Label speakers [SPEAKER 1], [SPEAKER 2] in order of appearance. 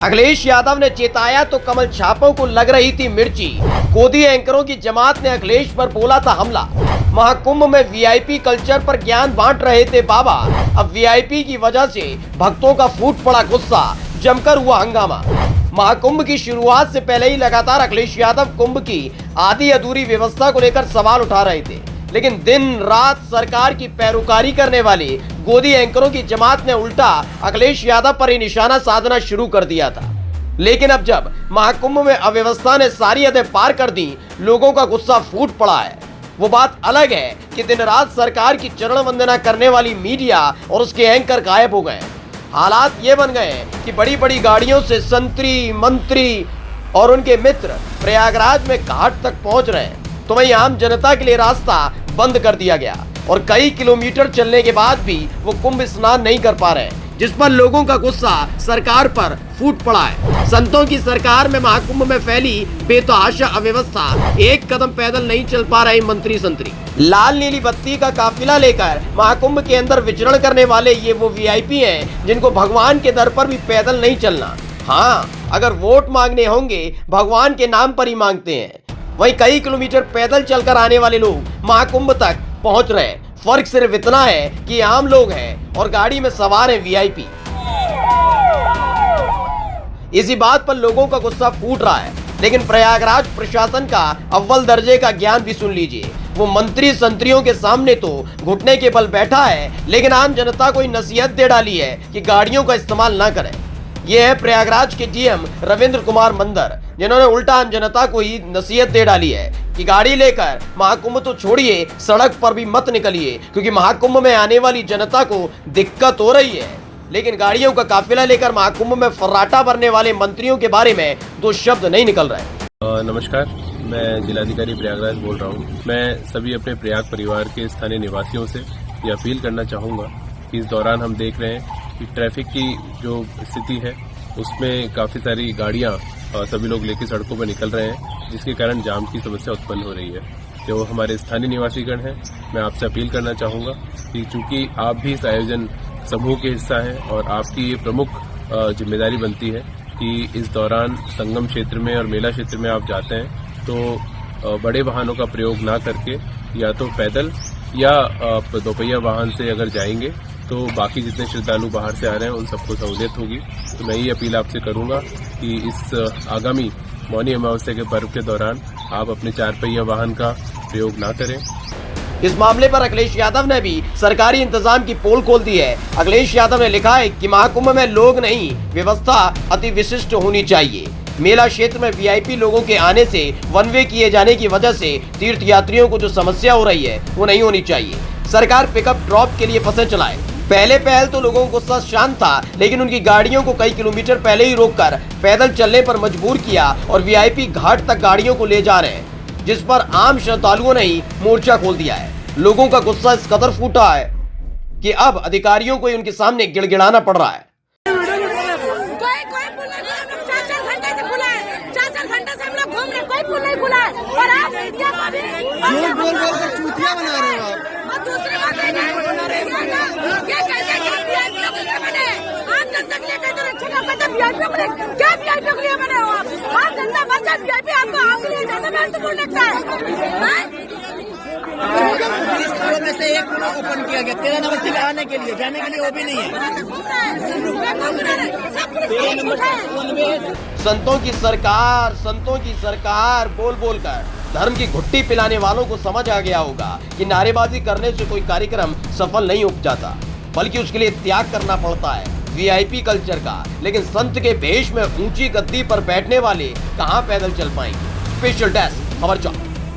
[SPEAKER 1] अखिलेश यादव ने चेताया तो कमल छापों को लग रही थी मिर्ची। गोदी एंकरों की जमात ने अखिलेश पर बोला था हमला। महाकुंभ में वीआईपी कल्चर पर ज्ञान बांट रहे थे बाबा। अब वीआईपी की वजह से भक्तों का फूट पड़ा गुस्सा, जमकर हुआ हंगामा। महाकुंभ की शुरुआत से पहले ही लगातार अखिलेश यादव कुंभ की आधी अधूरी व्यवस्था को लेकर सवाल उठा रहे थे, लेकिन दिन रात सरकार की पैरोकारी करने वाले गोदी एंकरों की जमात ने उल्टा अखिलेश यादव पर ही निशाना साधना शुरू कर दिया था। लेकिन अब जब महाकुंभ में अव्यवस्था ने सारी हदें पार कर दी, लोगों का गुस्सा फूट पड़ा है। वो बात अलग है कि दिन रात सरकार की चरण वंदना करने वाली मीडिया और उसके एंकर गायब हो गए। हालात ये बन गए कि बड़ी बड़ी गाड़ियों से संतरी, मंत्री और उनके मित्र प्रयागराज में घाट तक पहुंच रहे हैं, तो वहीं आम जनता के लिए रास्ता बंद कर दिया गया और कई किलोमीटर चलने के बाद भी वो कुंभ स्नान नहीं कर पा रहे, जिस पर लोगों का गुस्सा सरकार पर फूट पड़ा है। संतों की सरकार में महाकुंभ में फैली बेतहाशा अव्यवस्था, एक कदम पैदल नहीं चल पा रहे मंत्री संतरी। लाल नीली बत्ती का काफिला लेकर महाकुंभ के अंदर विचरण करने वाले ये वो वीआईपी हैं जिनको भगवान के दर पर भी पैदल नहीं चलना। हाँ, अगर वोट मांगने होंगे भगवान के नाम पर ही मांगते हैं। वहीं कई किलोमीटर पैदल चलकर आने वाले लोग महाकुंभ तक पहुंच रहे हैं। फर्क सिर्फ इतना है कि आम लोग हैं और गाड़ी में सवार हैं वीआईपी। इसी बात पर लोगों का गुस्सा फूट रहा है, लेकिन प्रयागराज प्रशासन का अव्वल दर्जे का ज्ञान भी सुन लीजिए। वो मंत्री संतरियों के सामने तो घुटने के बल बैठा है, लेकिन आम जनता को नसीहत दे डाली है कि गाड़ियों का इस्तेमाल न करें। ये है प्रयागराज के डीएम रविंद्र कुमार मंदर, जिन्होंने उल्टा आम जनता को ही नसीहत दे डाली है कि गाड़ी लेकर महाकुंभ तो छोड़िए, सड़क पर भी मत निकलिए, क्योंकि महाकुंभ में आने वाली जनता को दिक्कत हो रही है। लेकिन गाड़ियों का काफिला लेकर महाकुंभ में फर्राटा भरने वाले मंत्रियों के बारे में दो शब्द नहीं निकल रहे।
[SPEAKER 2] नमस्कार, मैं जिलाधिकारी प्रयागराज बोल रहा हूँ। मैं सभी अपने प्रयाग परिवार के स्थानीय निवासियों से ये अपील करना चाहूँगा कि इस दौरान हम देख रहे हैं कि ट्रैफिक की जो स्थिति है उसमें काफ़ी सारी गाड़ियाँ सभी लोग लेकर सड़कों पर निकल रहे हैं, जिसके कारण जाम की समस्या उत्पन्न हो रही है। जो हमारे स्थानीय निवासीगण हैं, मैं आपसे अपील करना चाहूँगा कि चूंकि आप भी इस आयोजन समूह के हिस्सा हैं और आपकी ये प्रमुख जिम्मेदारी बनती है कि इस दौरान संगम क्षेत्र में और मेला क्षेत्र में आप जाते हैं तो बड़े वाहनों का प्रयोग ना करके या तो पैदल या दोपहिया वाहन से अगर जाएंगे तो बाकी जितने श्रद्धालु बाहर से आ रहे हैं उन सबको सहूलियत होगी। तो मैं ये अपील आपसे करूंगा कि इस आगामी मौनी अमावस्या के पर्व के दौरान आप अपने 4 पहिया वाहन का प्रयोग ना करें।
[SPEAKER 1] इस मामले पर अखिलेश यादव ने भी सरकारी इंतजाम की पोल खोल दी है। अखिलेश यादव ने लिखा है कि महाकुंभ में लोग नहीं, व्यवस्था अति विशिष्ट होनी चाहिए। मेला क्षेत्र में वीआईपी लोगों के आने से वन वे किए जाने की वजह से तीर्थ यात्रियों को जो समस्या हो रही है वो नहीं होनी चाहिए। सरकार पिकअप ड्रॉप के लिए बसें चलाए। पहल तो लोगों को गुस्सा शांत था, लेकिन उनकी गाड़ियों को कई किलोमीटर पहले ही रोककर पैदल चलने पर मजबूर किया और वीआईपी घाट तक गाड़ियों को ले जा रहे हैं, जिस पर आम श्रद्धालुओं ने ही मोर्चा खोल दिया है। लोगों का गुस्सा इस कदर फूटा है कि अब अधिकारियों को ही उनके सामने गिड़गिड़ाना पड़ रहा है।
[SPEAKER 3] में से एक ओपन किया गया 13 नंबर से आने के लिए, जाने के लिए वो भी नहीं है।
[SPEAKER 1] संतों की सरकार बोल बोल कर धर्म की घुट्टी पिलाने वालों को समझ आ गया होगा कि नारेबाजी करने से कोई कार्यक्रम सफल नहीं हो जाता, बल्कि उसके लिए त्याग करना पड़ता है वीआईपी कल्चर का। लेकिन संत के भेष में ऊंची गद्दी पर बैठने वाले कहां पैदल चल पाएंगे। स्पेशल डेस्क खबर 4।